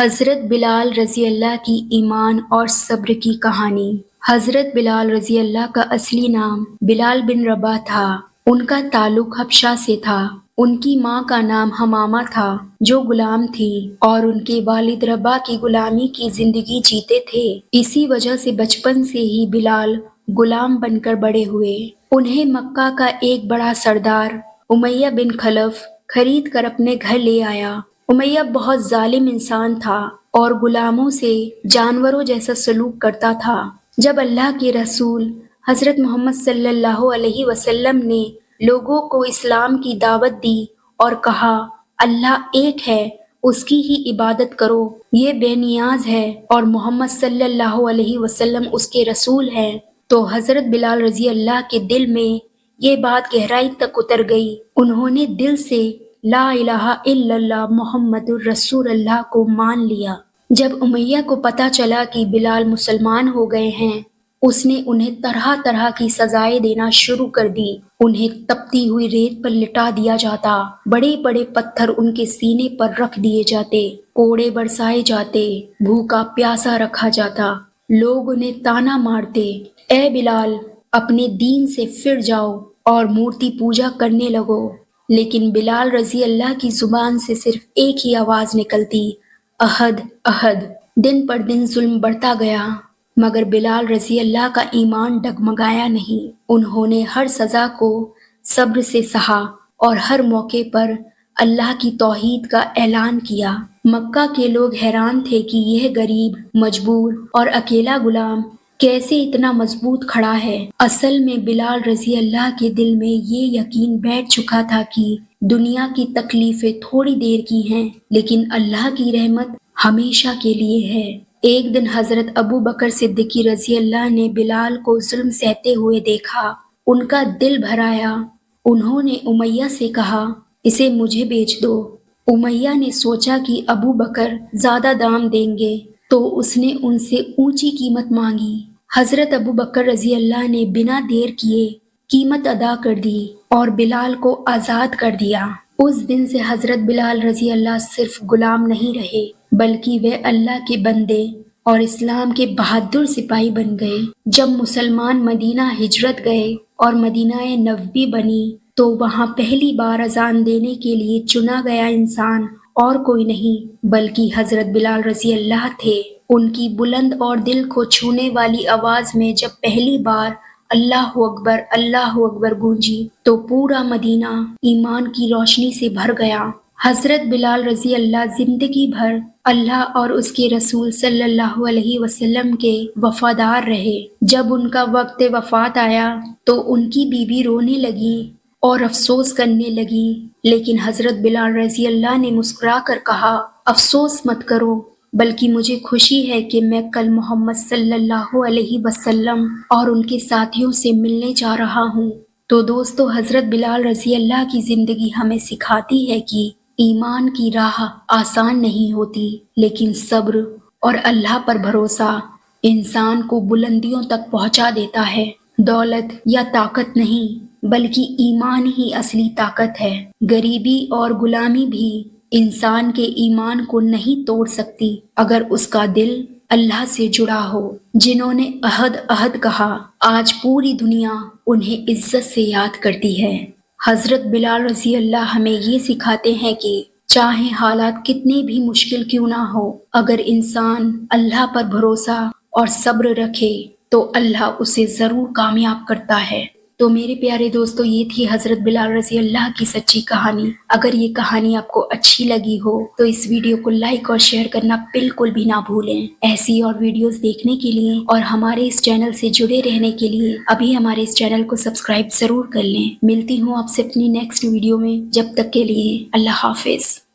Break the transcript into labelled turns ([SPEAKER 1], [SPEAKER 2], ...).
[SPEAKER 1] حضرت بلال رضی اللہ کی ایمان اور صبر کی کہانی۔ حضرت بلال رضی اللہ کا اصلی نام بلال بن رباح تھا۔ ان کا تعلق حبشہ سے تھا۔ ان کی ماں کا نام حمامہ تھا جو غلام تھی اور ان کے والد رباح کی غلامی کی زندگی جیتے تھے۔ اسی وجہ سے بچپن سے ہی بلال غلام بن کر بڑے ہوئے۔ انہیں مکہ کا ایک بڑا سردار امیہ بن خلف خرید کر اپنے گھر لے آیا۔ امیہ بہت ظالم انسان تھا اور غلاموں سے جانوروں جیسا سلوک کرتا تھا۔ جب اللہ کے رسول حضرت محمد صلی اللہ علیہ وسلم نے لوگوں کو اسلام کی دعوت دی اور کہا اللہ ایک ہے، اس کی ہی عبادت کرو، یہ بے نیاز ہے اور محمد صلی اللہ علیہ وسلم اس کے رسول ہیں، تو حضرت بلال رضی اللہ کے دل میں یہ بات گہرائی تک اتر گئی۔ انہوں نے دل سے لا الہ الا اللہ محمد الرسول اللہ کو مان لیا۔ جب امیہ کو پتہ چلا کہ بلال مسلمان ہو گئے ہیں، اس نے انہیں طرح طرح کی سزائیں دینا شروع کر دی۔ انہیں تپتی ہوئی ریت پر لٹا دیا جاتا، بڑے بڑے پتھر ان کے سینے پر رکھ دیے جاتے، کوڑے برسائے جاتے، بھوکا پیاسا رکھا جاتا۔ لوگ انہیں تانا مارتے، اے بلال اپنے دین سے پھر جاؤ اور مورتی پوجا کرنے لگو۔ لیکن بلال رضی اللہ کی زبان سے صرف ایک ہی آواز نکلتی، احد احد۔ دن پر دن ظلم بڑھتا گیا مگر بلال رضی اللہ کا ایمان ڈگمگایا نہیں۔ انہوں نے ہر سزا کو صبر سے سہا اور ہر موقع پر اللہ کی توحید کا اعلان کیا۔ مکہ کے لوگ حیران تھے کہ یہ غریب، مجبور اور اکیلا غلام کیسے اتنا مضبوط کھڑا ہے۔ اصل میں بلال رضی اللہ کے دل میں یہ یقین بیٹھ چکا تھا کہ دنیا کی تکلیفیں تھوڑی دیر کی ہیں لیکن اللہ کی رحمت ہمیشہ کے لیے ہے۔ ایک دن حضرت ابو بکر صدیقی رضی اللہ نے بلال کو ظلم سہتے ہوئے دیکھا، ان کا دل بھر آیا۔ انہوں نے امیہ سے کہا اسے مجھے بیچ دو۔ امیہ نے سوچا کہ ابو بکر زیادہ دام دیں گے تو اس نے ان سے اونچی قیمت مانگی۔ حضرت ابو بکر رضی اللہ نے بنا دیر کیے قیمت ادا کر دی اور بلال کو آزاد کر دیا۔ اس دن سے حضرت بلال رضی اللہ صرف غلام نہیں رہے بلکہ وہ اللہ کے بندے اور اسلام کے بہادر سپاہی بن گئے۔ جب مسلمان مدینہ ہجرت گئے اور مدینہ نبوی بنی تو وہاں پہلی بار اذان دینے کے لیے چنا گیا انسان اور کوئی نہیں بلکہ حضرت بلال رضی اللہ تھے۔ ان کی بلند اور دل کو چھونے والی آواز میں جب پہلی بار اللہ اکبر گونجی تو پورا مدینہ ایمان کی روشنی سے بھر گیا۔ حضرت بلال رضی اللہ زندگی بھر اللہ اور اس کے رسول صلی اللہ علیہ وسلم کے وفادار رہے۔ جب ان کا وقت وفات آیا تو ان کی بیوی رونے لگی اور افسوس کرنے لگی، لیکن حضرت بلال رضی اللہ نے مسکرا کر کہا افسوس مت کرو بلکہ مجھے خوشی ہے کہ میں کل محمد صلی اللہ علیہ وسلم اور ان کے ساتھیوں سے ملنے جا رہا ہوں۔ تو دوستو، حضرت بلال رضی اللہ کی زندگی ہمیں سکھاتی ہے کہ ایمان کی راہ آسان نہیں ہوتی لیکن صبر اور اللہ پر بھروسہ انسان کو بلندیوں تک پہنچا دیتا ہے۔ دولت یا طاقت نہیں بلکہ ایمان ہی اصلی طاقت ہے۔ غریبی اور غلامی بھی انسان کے ایمان کو نہیں توڑ سکتی اگر اس کا دل اللہ سے جڑا ہو۔ جنہوں نے احد احد کہا آج پوری دنیا انہیں عزت سے یاد کرتی ہے۔ حضرت بلال رضی اللہ ہمیں یہ سکھاتے ہیں کہ چاہے حالات کتنے بھی مشکل کیوں نہ ہو، اگر انسان اللہ پر بھروسہ اور صبر رکھے تو اللہ اسے ضرور کامیاب کرتا ہے۔ تو میرے پیارے دوستو، یہ تھی حضرت بلال رضی اللہ کی سچی کہانی۔ اگر یہ کہانی آپ کو اچھی لگی ہو تو اس ویڈیو کو لائک اور شیئر کرنا بالکل بھی نہ بھولیں۔ ایسی اور ویڈیوز دیکھنے کے لیے اور ہمارے اس چینل سے جڑے رہنے کے لیے ابھی ہمارے اس چینل کو سبسکرائب ضرور کر لیں۔ ملتی ہوں آپ سے اپنی نیکسٹ ویڈیو میں، جب تک کے لیے اللہ حافظ۔